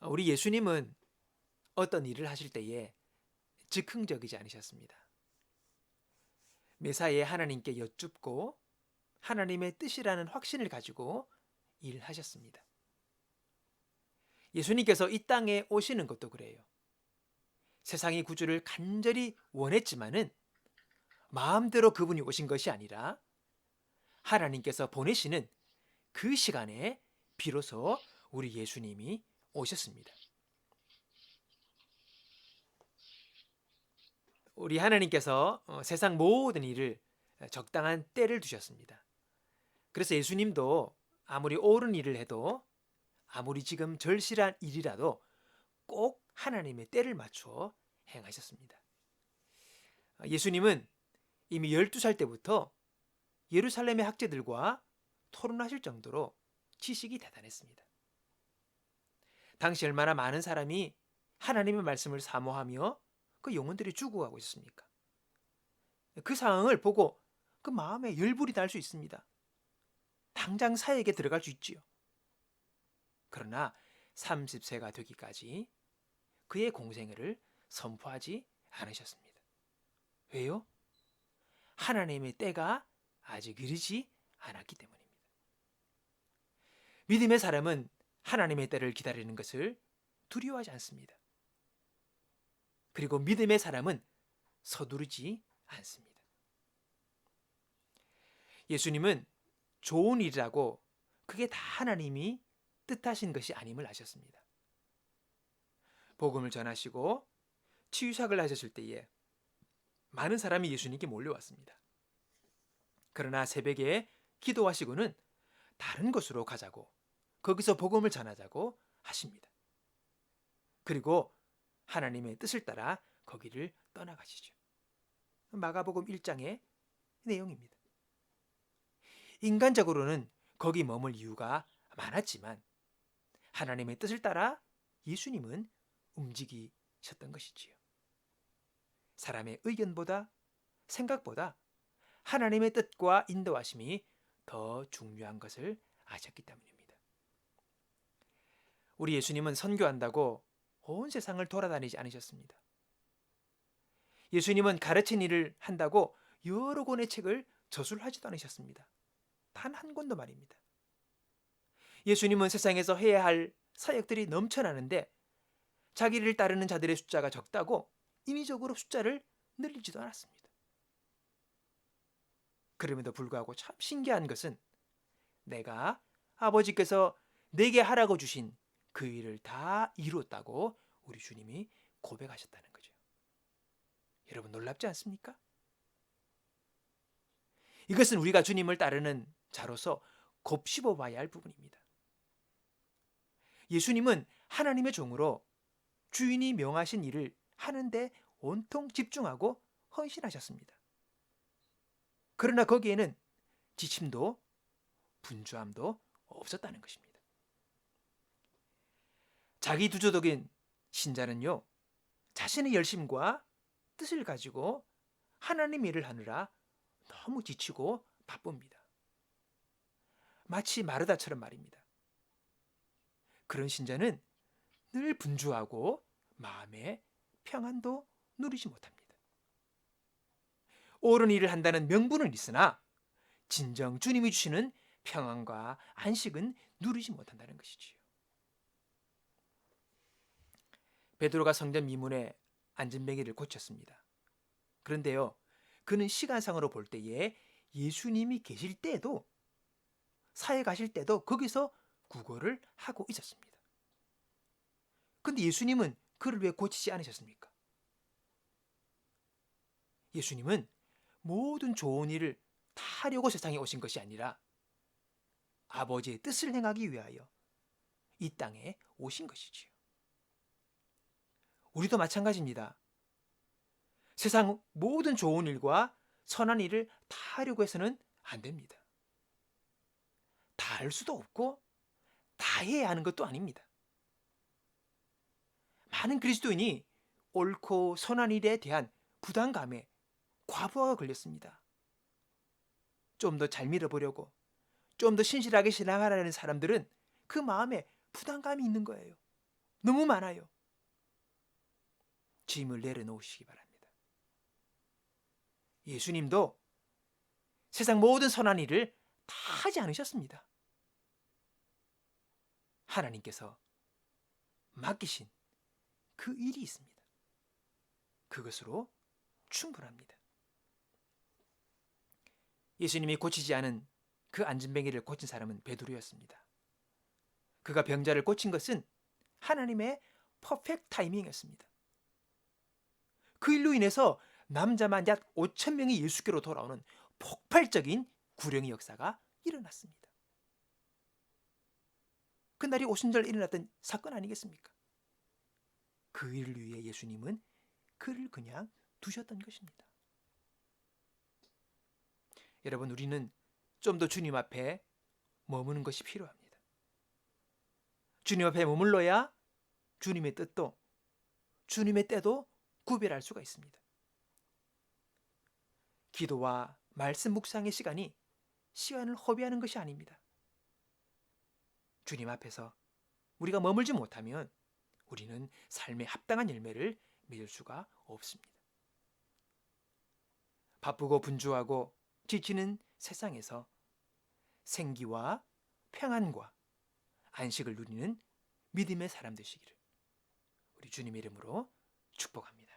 우리 예수님은 어떤 일을 하실 때에 즉흥적이지 않으셨습니다. 매사에 하나님께 여쭙고 하나님의 뜻이라는 확신을 가지고 일하셨습니다. 예수님께서 이 땅에 오시는 것도 그래요. 세상의 구주를 간절히 원했지만은 마음대로 그분이 오신 것이 아니라 하나님께서 보내시는 그 시간에 비로소 우리 예수님이 오셨습니다. 우리 하나님께서 세상 모든 일을 적당한 때를 두셨습니다. 그래서 예수님도 아무리 옳은 일을 해도 아무리 지금 절실한 일이라도 꼭 하나님의 때를 맞춰 행하셨습니다. 예수님은 이미 12살 때부터 예루살렘의 학자들과 토론하실 정도로 지식이 대단했습니다. 당시 얼마나 많은 사람이 하나님의 말씀을 사모하며 그 영혼들이 죽어가고 있었습니까? 그 상황을 보고 그 마음에 열불이 날 수 있습니다. 당장 사역에 들어갈 수 있지요. 그러나 30세가 되기까지 그의 공생애를 선포하지 않으셨습니다. 왜요? 하나님의 때가 아직 이르지 않았기 때문입니다. 믿음의 사람은 하나님의 때를 기다리는 것을 두려워하지 않습니다. 그리고 믿음의 사람은 서두르지 않습니다. 예수님은 좋은 일이라고 그게 다 하나님이 뜻하신 것이 아님을 아셨습니다. 복음을 전하시고 치유사역을 하셨을 때에 많은 사람이 예수님께 몰려왔습니다. 그러나 새벽에 기도하시고는 다른 곳으로 가자고, 거기서 복음을 전하자고 하십니다. 그리고 하나님의 뜻을 따라 거기를 떠나가시죠. 마가복음 1장의 내용입니다. 인간적으로는 거기 머물 이유가 많았지만 하나님의 뜻을 따라 예수님은 움직이셨던 것이지요. 사람의 의견보다, 생각보다 하나님의 뜻과 인도하심이 더 중요한 것을 아셨기 때문입니다. 우리 예수님은 선교한다고 온 세상을 돌아다니지 않으셨습니다. 예수님은 가르친 일을 한다고 여러 권의 책을 저술하지도 않으셨습니다. 단 한 권도 말입니다. 예수님은 세상에서 해야 할 사역들이 넘쳐나는데 자기를 따르는 자들의 숫자가 적다고 인위적으로 숫자를 늘리지도 않았습니다. 그럼에도 불구하고 참 신기한 것은 내가 아버지께서 내게 하라고 주신 그 일을 다 이루었다고 우리 주님이 고백하셨다는 거죠. 여러분 놀랍지 않습니까? 이것은 우리가 주님을 따르는 자로서 곱씹어 봐야 할 부분입니다. 예수님은 하나님의 종으로 주인이 명하신 일을 하는데 온통 집중하고 헌신하셨습니다. 그러나 거기에는 지침도 분주함도 없었다는 것입니다. 자기 두조적인 신자는요, 자신의 열심과 뜻을 가지고 하나님 일을 하느라 너무 지치고 바쁩니다. 마치 마르다처럼 말입니다. 그런 신자는 늘 분주하고 마음의 평안도 누리지 못합니다. 옳은 일을 한다는 명분은 있으나 진정 주님이 주시는 평안과 안식은 누리지 못한다는 것이지요. 베드로가 성전 미문에 안전뱅이를 고쳤습니다. 그런데요, 그는 시간상으로 볼 때에 예수님이 계실 때도, 사회 가실 때도 거기서 구걸을 하고 있었습니다. 그런데 예수님은 그를 왜 고치지 않으셨습니까? 예수님은 모든 좋은 일을 다 하려고 세상에 오신 것이 아니라 아버지의 뜻을 행하기 위하여 이 땅에 오신 것이지요. 우리도 마찬가지입니다. 세상 모든 좋은 일과 선한 일을 다 하려고 해서는 안 됩니다. 다 할 수도 없고 다 해야 하는 것도 아닙니다. 많은 그리스도인이 옳고 선한 일에 대한 부담감에 과부하가 걸렸습니다. 좀 더 잘 믿어보려고, 좀 더 신실하게 신앙하라는 사람들은 그 마음에 부담감이 있는 거예요. 너무 많아요. 짐을 내려놓으시기 바랍니다. 예수님도 세상 모든 선한 일을 다 하지 않으셨습니다. 하나님께서 맡기신 그 일이 있습니다. 그것으로 충분합니다. 예수님이 고치지 않은 그 안진뱅이를 고친 사람은 베드로였습니다. 그가 병자를 고친 것은 하나님의 퍼펙트 타이밍이었습니다. 그 일로 인해서 남자만 약 5천 명이 예수께로 돌아오는 폭발적인 구령의 역사가 일어났습니다. 그날이 오순절 일어났던 사건 아니겠습니까? 그 일을 위해 예수님은 그를 그냥 두셨던 것입니다. 여러분, 우리는 좀 더 주님 앞에 머무는 것이 필요합니다. 주님 앞에 머물러야 주님의 뜻도 주님의 때도 구별할 수가 있습니다. 기도와 말씀 묵상의 시간을 허비하는 것이 아닙니다. 주님 앞에서 우리가 머물지 못하면 우리는 삶에 합당한 열매를 맺을 수가 없습니다. 바쁘고 분주하고 지치는 세상에서 생기와 평안과 안식을 누리는 믿음의 사람 되시기를 우리 주님의 이름으로 축복합니다.